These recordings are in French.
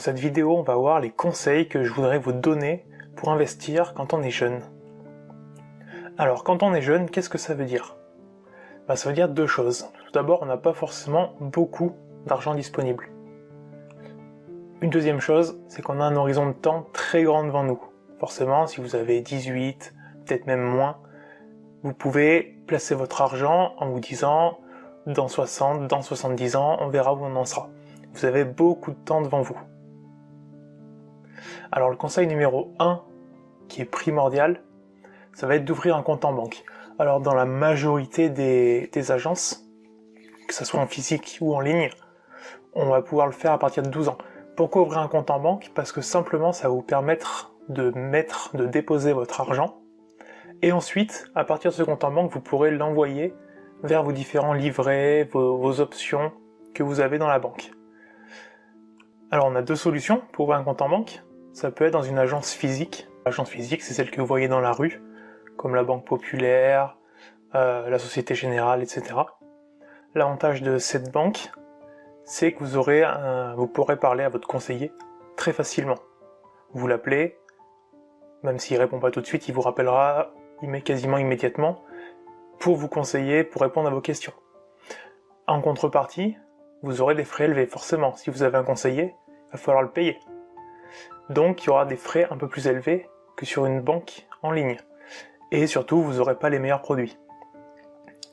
cette vidéo, on va voir les conseils que je voudrais vous donner pour investir quand on est jeune. Alors, quand on est jeune, qu'est-ce que ça veut dire? Ça veut dire deux choses. Tout d'abord, on n'a pas forcément beaucoup d'argent disponible. Une deuxième chose, c'est qu'on a un horizon de temps très grand devant nous. Forcément, si vous avez 18, peut-être même moins, vous pouvez placer votre argent en vous disant dans 60, dans 70 ans, on verra où on en sera. Vous avez beaucoup de temps devant vous. Alors le conseil numéro 1, qui est primordial, ça va être d'ouvrir un compte en banque. Alors dans la majorité des agences, que ce soit en physique ou en ligne, on va pouvoir le faire à partir de 12 ans. Pourquoi ouvrir un compte en banque? Parce que simplement ça va vous permettre de déposer votre argent, et ensuite, à partir de ce compte en banque, vous pourrez l'envoyer vers vos différents livrets, vos options que vous avez dans la banque. Alors on a deux solutions pour ouvrir un compte en banque. Ça peut être dans une agence physique. L'agence physique, c'est celle que vous voyez dans la rue, comme la Banque Populaire, la Société Générale, etc. L'avantage de cette banque, c'est que vous pourrez parler à votre conseiller très facilement. Vous l'appelez, même s'il répond pas tout de suite, il vous rappellera quasiment immédiatement pour vous conseiller, pour répondre à vos questions. En contrepartie, vous aurez des frais élevés, forcément. Si vous avez un conseiller, il va falloir le payer. Donc il y aura des frais un peu plus élevés que sur une banque en ligne. Et surtout, vous n'aurez pas les meilleurs produits.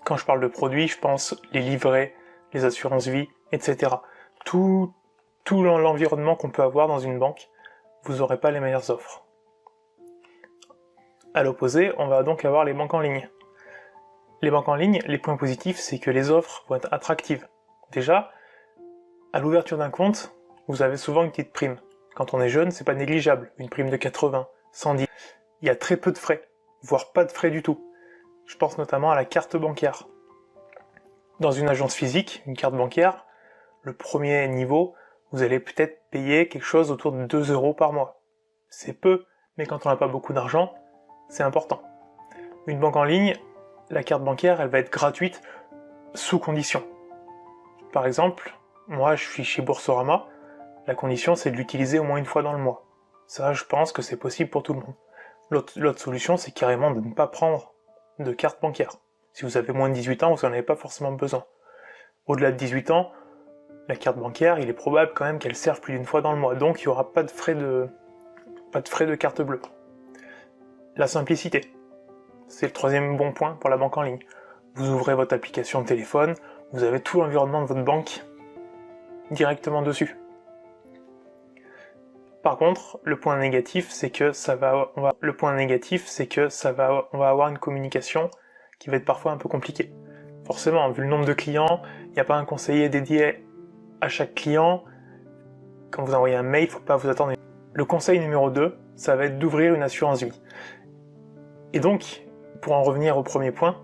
Quand je parle de produits, je pense les livrets, les assurances vie, etc. Tout l'environnement qu'on peut avoir dans une banque, vous n'aurez pas les meilleures offres. À l'opposé, on va donc avoir les banques en ligne. Les banques en ligne, les points positifs, c'est que les offres vont être attractives. Déjà, à l'ouverture d'un compte, vous avez souvent une petite prime. Quand on est jeune, c'est pas négligeable. Une prime de 80, 110. Il y a très peu de frais, voire pas de frais du tout. Je pense notamment à la carte bancaire. Dans une agence physique, une carte bancaire, le premier niveau, vous allez peut-être payer quelque chose autour de 2 € par mois. C'est peu, mais quand on n'a pas beaucoup d'argent, c'est important. Une banque en ligne, la carte bancaire, elle va être gratuite sous condition. Par exemple, moi je suis chez Boursorama, la condition c'est de l'utiliser au moins une fois dans le mois. Ça, je pense que c'est possible pour tout le monde. L'autre solution, c'est carrément de ne pas prendre de carte bancaire. Si vous avez moins de 18 ans, vous n'en avez pas forcément besoin. Au-delà de 18 ans, la carte bancaire, il est probable quand même qu'elle serve plus d'une fois dans le mois, donc il n'y aura pas de frais de carte bleue. La simplicité, c'est le troisième bon point pour la banque en ligne. Vous ouvrez votre application de téléphone, vous avez tout l'environnement de votre banque directement dessus. Par contre, le point négatif, c'est que on va avoir une communication qui va être parfois un peu compliquée. Forcément, vu le nombre de clients, il n'y a pas un conseiller dédié à chaque client. Quand vous envoyez un mail, il ne faut pas vous attendre. Le conseil numéro 2, ça va être d'ouvrir une assurance vie. Et donc, pour en revenir au premier point,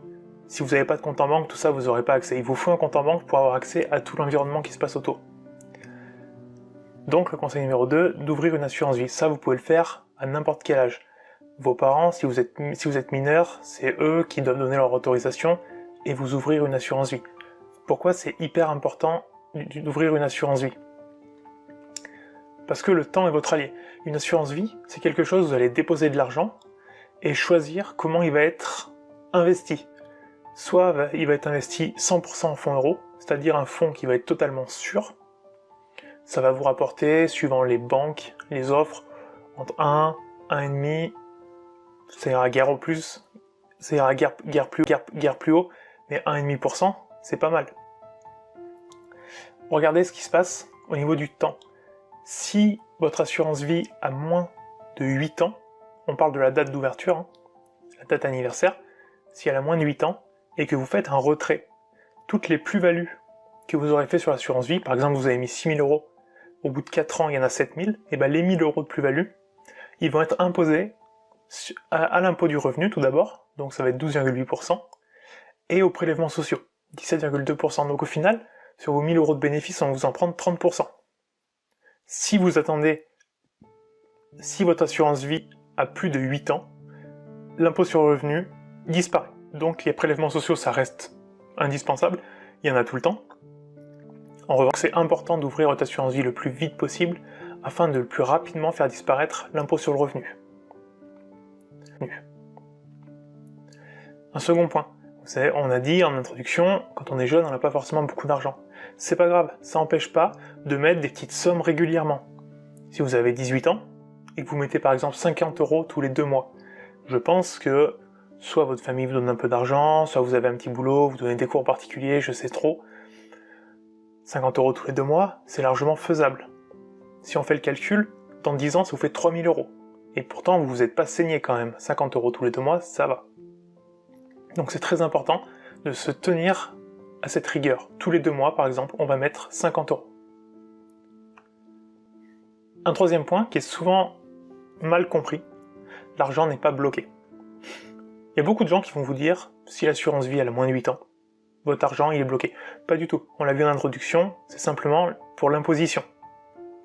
si vous n'avez pas de compte en banque, tout ça, vous n'aurez pas accès. Il vous faut un compte en banque pour avoir accès à tout l'environnement qui se passe autour. Donc le conseil numéro 2, d'ouvrir une assurance vie. Ça, vous pouvez le faire à n'importe quel âge. Vos parents, si vous êtes mineur, c'est eux qui doivent donner leur autorisation et vous ouvrir une assurance vie. Pourquoi c'est hyper important d'ouvrir une assurance vie? Parce que le temps est votre allié. Une assurance vie, c'est quelque chose où vous allez déposer de l'argent et choisir comment il va être investi. Soit il va être investi 100% en fonds euros, c'est-à-dire un fonds qui va être totalement sûr. Ça va vous rapporter, suivant les banques, les offres, entre 1, 1,5, ça ira guère au plus, ça ira guère plus haut, mais 1,5%, c'est pas mal. Regardez ce qui se passe au niveau du temps. Si votre assurance vie a moins de 8 ans, on parle de la date d'ouverture, la date anniversaire, si elle a moins de 8 ans, et que vous faites un retrait, toutes les plus-values que vous aurez fait sur l'assurance vie, par exemple vous avez mis 6 000 €, au bout de 4 ans il y en a 7 000, et bien les 1 000 € de plus-value, ils vont être imposés à l'impôt du revenu tout d'abord, donc ça va être 12,8%, et aux prélèvements sociaux, 17,2%. Donc au final, sur vos 1 000 € de bénéfices, on va vous en prendre 30%. Si votre assurance vie a plus de 8 ans, l'impôt sur le revenu disparaît. Donc les prélèvements sociaux, ça reste indispensable, il y en a tout le temps. En revanche, c'est important d'ouvrir votre assurance vie le plus vite possible afin de le plus rapidement faire disparaître l'impôt sur le revenu. Un second point, vous savez, on a dit en introduction, quand on est jeune, on n'a pas forcément beaucoup d'argent. C'est pas grave, ça n'empêche pas de mettre des petites sommes régulièrement. Si vous avez 18 ans, et que vous mettez par exemple 50 € tous les 2 mois, je pense que soit votre famille vous donne un peu d'argent, soit vous avez un petit boulot, vous donnez des cours particuliers, je sais trop. 50 € tous les 2 mois, c'est largement faisable. Si on fait le calcul, dans 10 ans, ça vous fait 3000 €. Et pourtant, vous vous êtes pas saigné quand même. 50 € tous les 2 mois, ça va. Donc c'est très important de se tenir à cette rigueur. Tous les 2 mois, par exemple, on va mettre 50 €. Un troisième point qui est souvent mal compris, l'argent n'est pas bloqué. Il y a beaucoup de gens qui vont vous dire, si l'assurance vie elle a moins de 8 ans, votre argent il est bloqué. Pas du tout, on l'a vu en introduction, c'est simplement pour l'imposition,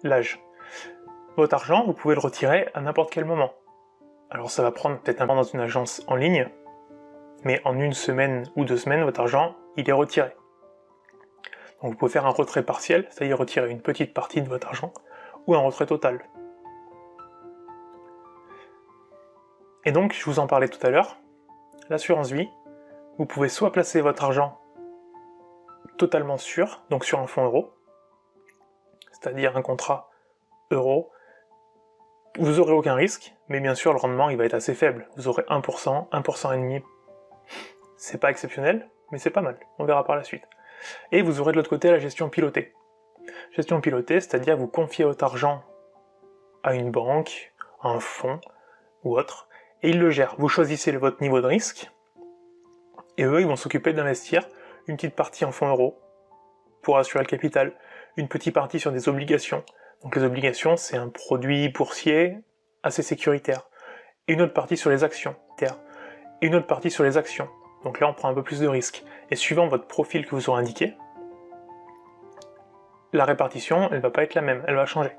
l'âge. Votre argent, vous pouvez le retirer à n'importe quel moment. Alors ça va prendre peut-être un temps dans une agence en ligne, mais en 1 semaine ou 2 semaines, votre argent, il est retiré. Donc vous pouvez faire un retrait partiel, c'est-à-dire retirer une petite partie de votre argent, ou un retrait total. Et donc, je vous en parlais tout à l'heure, l'assurance vie, vous pouvez soit placer votre argent totalement sûr, donc sur un fonds euro, c'est-à-dire un contrat euro, vous n'aurez aucun risque, mais bien sûr le rendement il va être assez faible, vous aurez 1%, 1,5%, c'est pas exceptionnel, mais c'est pas mal, on verra par la suite. Et vous aurez de l'autre côté la gestion pilotée. Gestion pilotée, c'est-à-dire vous confiez votre argent à une banque, à un fonds ou autre, et ils le gèrent. Vous choisissez votre niveau de risque, et eux, ils vont s'occuper d'investir une petite partie en fonds euros pour assurer le capital, une petite partie sur des obligations. Donc les obligations, c'est un produit boursier assez sécuritaire. Et une autre partie sur les actions. Et une autre partie sur les actions. Donc là, on prend un peu plus de risques. Et suivant votre profil que vous aurez indiqué, la répartition, elle va pas être la même, elle va changer.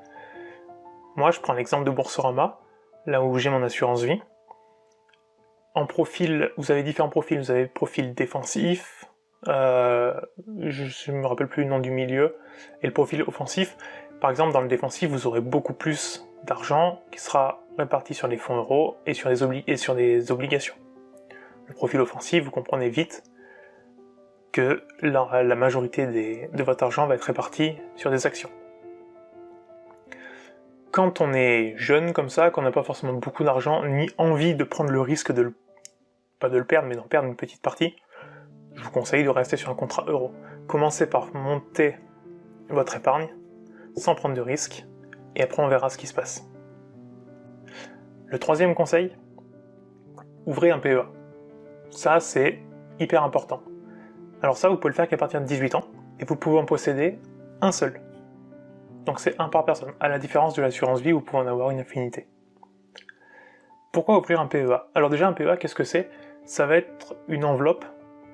Moi, je prends l'exemple de Boursorama, là où j'ai mon assurance vie. En profil, vous avez différents profils. Vous avez le profil défensif, je me rappelle plus le nom du milieu, et le profil offensif. Par exemple, dans le défensif, vous aurez beaucoup plus d'argent qui sera réparti sur les fonds euros et sur des obligations. Le profil offensif, vous comprenez vite que la majorité de votre argent va être réparti sur des actions. Quand on est jeune comme ça, qu'on n'a pas forcément beaucoup d'argent, ni envie de prendre le risque pas de le perdre, mais d'en perdre une petite partie, je vous conseille de rester sur un contrat euro. Commencez par monter votre épargne, sans prendre de risque, et après on verra ce qui se passe. Le troisième conseil, ouvrez un PEA. Ça, c'est hyper important. Alors ça, vous pouvez le faire qu'à partir de 18 ans, et vous pouvez en posséder un seul. Donc c'est un par personne. À la différence de l'assurance vie, vous pouvez en avoir une infinité. Pourquoi ouvrir un PEA? Alors déjà, un PEA, qu'est-ce que c'est? Ça va être une enveloppe,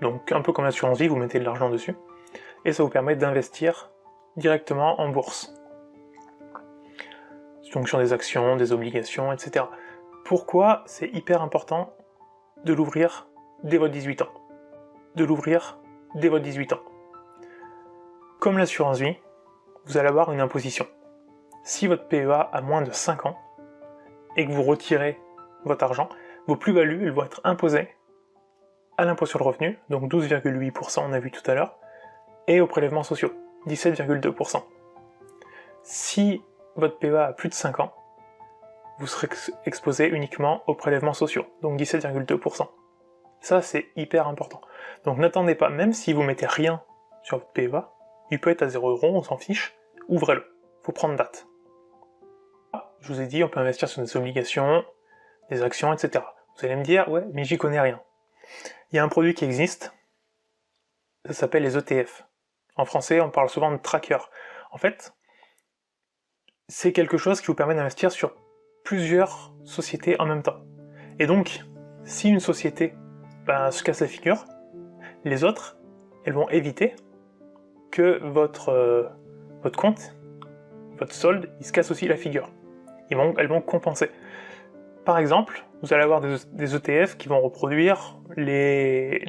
donc un peu comme l'assurance vie, vous mettez de l'argent dessus, et ça vous permet d'investir directement en bourse. Donc sur des actions, des obligations, etc. Pourquoi c'est hyper important de l'ouvrir dès votre 18 ans? De l'ouvrir dès votre 18 ans. Comme l'assurance vie, vous allez avoir une imposition. Si votre PEA a moins de 5 ans, et que vous retirez votre argent, vos plus-values elles vont être imposées à l'impôt sur le revenu, donc 12,8% on a vu tout à l'heure, et aux prélèvements sociaux, 17,2%. Si votre PEA a plus de 5 ans, vous serez exposé uniquement aux prélèvements sociaux, donc 17,2%. Ça, c'est hyper important. Donc n'attendez pas, même si vous mettez rien sur votre PEA, il peut être à 0 €, on s'en fiche, ouvrez-le, faut prendre date. Je vous ai dit, on peut investir sur des obligations, des actions, etc. Vous allez me dire, ouais, mais j'y connais rien. Il y a un produit qui existe, ça s'appelle les ETF. En français, on parle souvent de tracker. En fait, c'est quelque chose qui vous permet d'investir sur plusieurs sociétés en même temps. Et donc, si une société se casse la figure, les autres, elles vont éviter que votre compte, votre solde, il se casse aussi la figure. Elles vont compenser. Par exemple, vous allez avoir des ETF qui vont reproduire les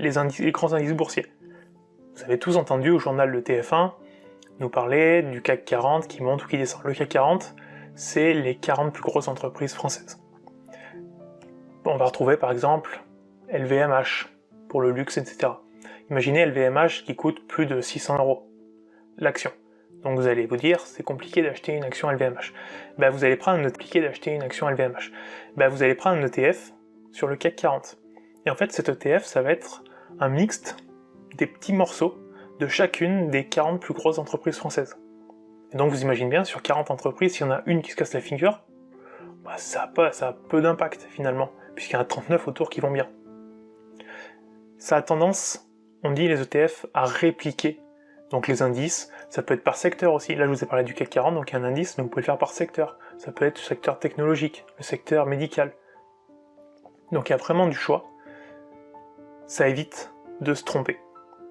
grands indices boursiers. Vous avez tous entendu au journal de TF1 nous parler du CAC 40 qui monte ou qui descend. Le CAC 40, c'est les 40 plus grosses entreprises françaises. On va retrouver par exemple LVMH pour le luxe, etc. Imaginez LVMH qui coûte plus de 600 € l'action. Donc vous allez vous dire, c'est compliqué d'acheter une action LVMH. Vous allez prendre un ETF sur le CAC 40. Et en fait, cet ETF, ça va être un mixte des petits morceaux de chacune des 40 plus grosses entreprises françaises. Et donc vous imaginez bien, sur 40 entreprises, s'il y en a une qui se casse la figure, ça a peu d'impact finalement, puisqu'il y en a 39 autour qui vont bien. Ça a tendance, on dit les ETF, à répliquer donc les indices. Ça peut être par secteur aussi. Là je vous ai parlé du CAC 40, donc il y a un indice, mais vous pouvez le faire par secteur. Ça peut être le secteur technologique, le secteur médical. Donc il y a vraiment du choix. Ça évite de se tromper,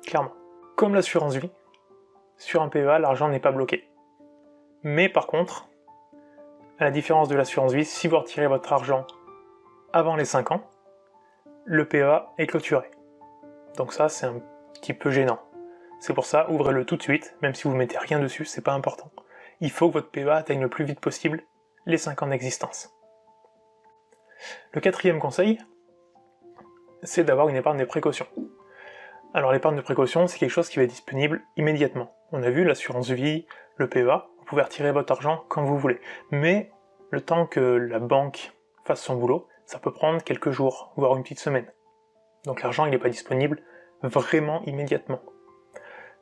clairement. Comme l'assurance vie, sur un PEA, l'argent n'est pas bloqué. Mais par contre, à la différence de l'assurance vie, si vous retirez votre argent avant les 5 ans, le PEA est clôturé. Donc ça, c'est un petit peu gênant. C'est pour ça, ouvrez-le tout de suite, même si vous mettez rien dessus, c'est pas important. Il faut que votre PEA atteigne le plus vite possible les 5 ans d'existence. Le quatrième conseil, c'est d'avoir une épargne de précaution. Alors l'épargne de précaution, c'est quelque chose qui va être disponible immédiatement. On a vu l'assurance vie, le PEA, vous pouvez retirer votre argent quand vous voulez. Mais le temps que la banque fasse son boulot, ça peut prendre quelques jours, voire une petite semaine. Donc l'argent, il n'est pas disponible vraiment immédiatement.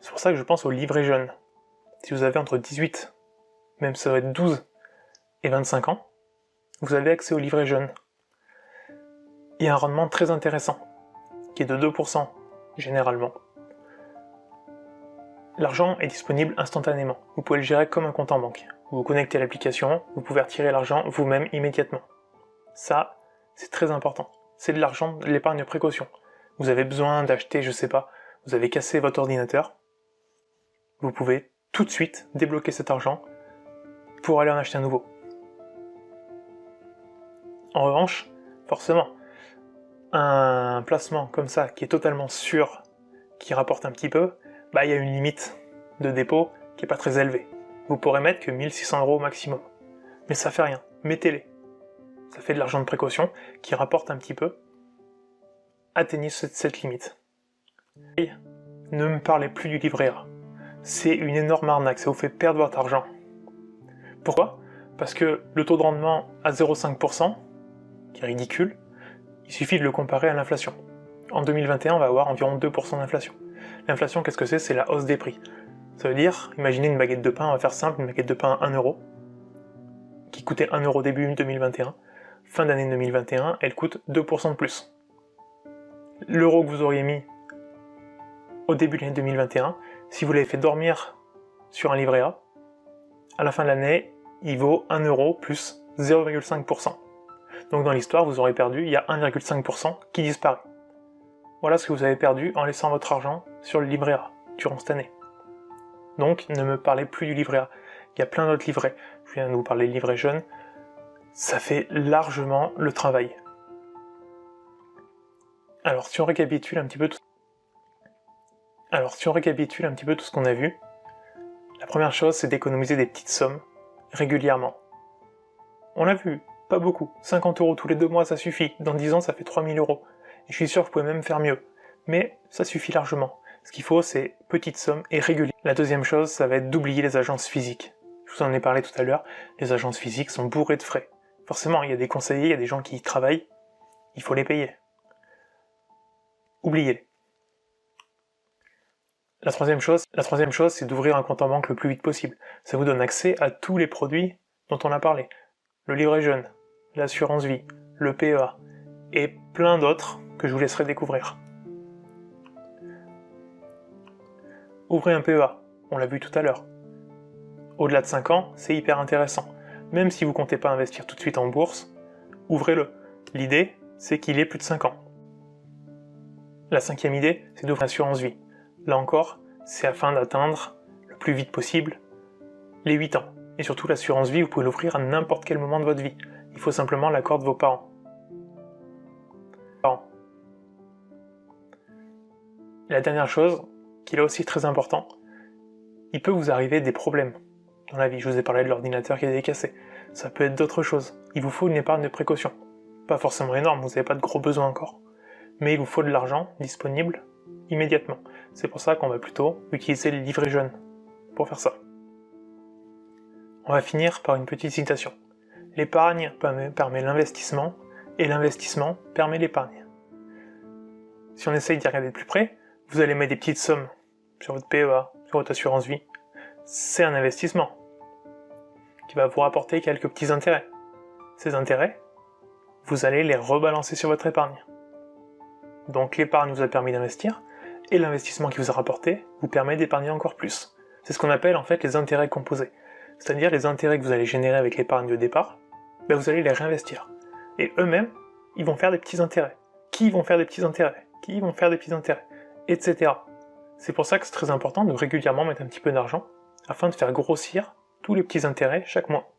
C'est pour ça que je pense au livret jeune. Si vous avez entre 18, même ça va être 12 et 25 ans, vous avez accès au livret jeune. Il y a un rendement très intéressant, qui est de 2% généralement. L'argent est disponible instantanément. Vous pouvez le gérer comme un compte en banque. Vous vous connectez à l'application, vous pouvez retirer l'argent vous-même immédiatement. Ça, c'est très important. C'est de l'argent, de l'épargne de précaution. Vous avez besoin d'acheter, je sais pas, vous avez cassé votre ordinateur, vous pouvez tout de suite débloquer cet argent pour aller en acheter un nouveau. En revanche, forcément, un placement comme ça, qui est totalement sûr, qui rapporte un petit peu, il y a une limite de dépôt qui est pas très élevée. Vous pourrez mettre que 1600 € au maximum. Mais ça fait rien, mettez-les. Ça fait de l'argent de précaution qui rapporte un petit peu. Atteignez cette limite. Et ne me parlez plus du livret A. C'est une énorme arnaque, ça vous fait perdre votre argent. Pourquoi ? Parce que le taux de rendement à 0,5%, qui est ridicule, il suffit de le comparer à l'inflation. En 2021, on va avoir environ 2% d'inflation. L'inflation, qu'est-ce que c'est ? C'est la hausse des prix. Ça veut dire, imaginez une baguette de pain, on va faire simple, une baguette de pain à 1 €, qui coûtait 1 € début 2021. Fin d'année 2021, elle coûte 2% de plus. L'euro que vous auriez mis au début de l'année 2021, si vous l'avez fait dormir sur un livret A, à la fin de l'année, il vaut 1 € plus 0,5%. Donc dans l'histoire, vous aurez perdu, il y a 1,5% qui disparaît. Voilà ce que vous avez perdu en laissant votre argent sur le livret A durant cette année. Donc ne me parlez plus du livret A. Il y a plein d'autres livrets. Je viens de vous parler de livret jeune. Ça fait largement le travail. Alors si on récapitule un petit peu tout ce qu'on a vu, la première chose, c'est d'économiser des petites sommes régulièrement. On l'a vu, pas beaucoup. 50 € tous les 2 mois, ça suffit. Dans 10 ans, ça fait 3000 €. Et je suis sûr que vous pouvez même faire mieux. Mais ça suffit largement. Ce qu'il faut, c'est petites sommes et régulières. La deuxième chose, ça va être d'oublier les agences physiques. Je vous en ai parlé tout à l'heure, les agences physiques sont bourrées de frais. Forcément, il y a des conseillers, il y a des gens qui y travaillent, il faut les payer. Oubliez-les. La troisième chose, c'est d'ouvrir un compte en banque le plus vite possible. Ça vous donne accès à tous les produits dont on a parlé. Le livret jeune, l'assurance vie, le PEA, et plein d'autres que je vous laisserai découvrir. Ouvrez un PEA, on l'a vu tout à l'heure. Au-delà de 5 ans, c'est hyper intéressant. Même si vous comptez pas investir tout de suite en bourse, ouvrez-le. L'idée, c'est qu'il ait plus de 5 ans. La cinquième idée, c'est d'ouvrir une assurance vie. Là encore, c'est afin d'atteindre le plus vite possible les 8 ans. Et surtout, l'assurance vie, vous pouvez l'ouvrir à n'importe quel moment de votre vie. Il faut simplement l'accord de vos parents. Et la dernière chose, qui est là aussi très important, il peut vous arriver des problèmes dans la vie. Je vous ai parlé de l'ordinateur qui est cassé. ça peut être d'autres choses. Il vous faut une épargne de précaution. Pas forcément énorme, vous n'avez pas de gros besoins encore. Mais il vous faut de l'argent disponible immédiatement. C'est pour ça qu'on va plutôt utiliser les livrets jaunes pour faire ça. On va finir par une petite citation. L'épargne permet l'investissement, et l'investissement permet l'épargne. Si on essaye d'y regarder de plus près, vous allez mettre des petites sommes sur votre PEA, sur votre assurance vie. C'est un investissement qui va vous rapporter quelques petits intérêts. Ces intérêts, vous allez les rebalancer sur votre épargne. Donc l'épargne vous a permis d'investir, et l'investissement qui vous a rapporté vous permet d'épargner encore plus. C'est ce qu'on appelle en fait les intérêts composés. C'est-à-dire les intérêts que vous allez générer avec l'épargne de départ, vous allez les réinvestir. Et eux-mêmes, ils vont faire des petits intérêts. Qui vont faire des petits intérêts? Qui vont faire des petits intérêts? Etc. C'est pour ça que c'est très important de régulièrement mettre un petit peu d'argent afin de faire grossir tous les petits intérêts chaque mois.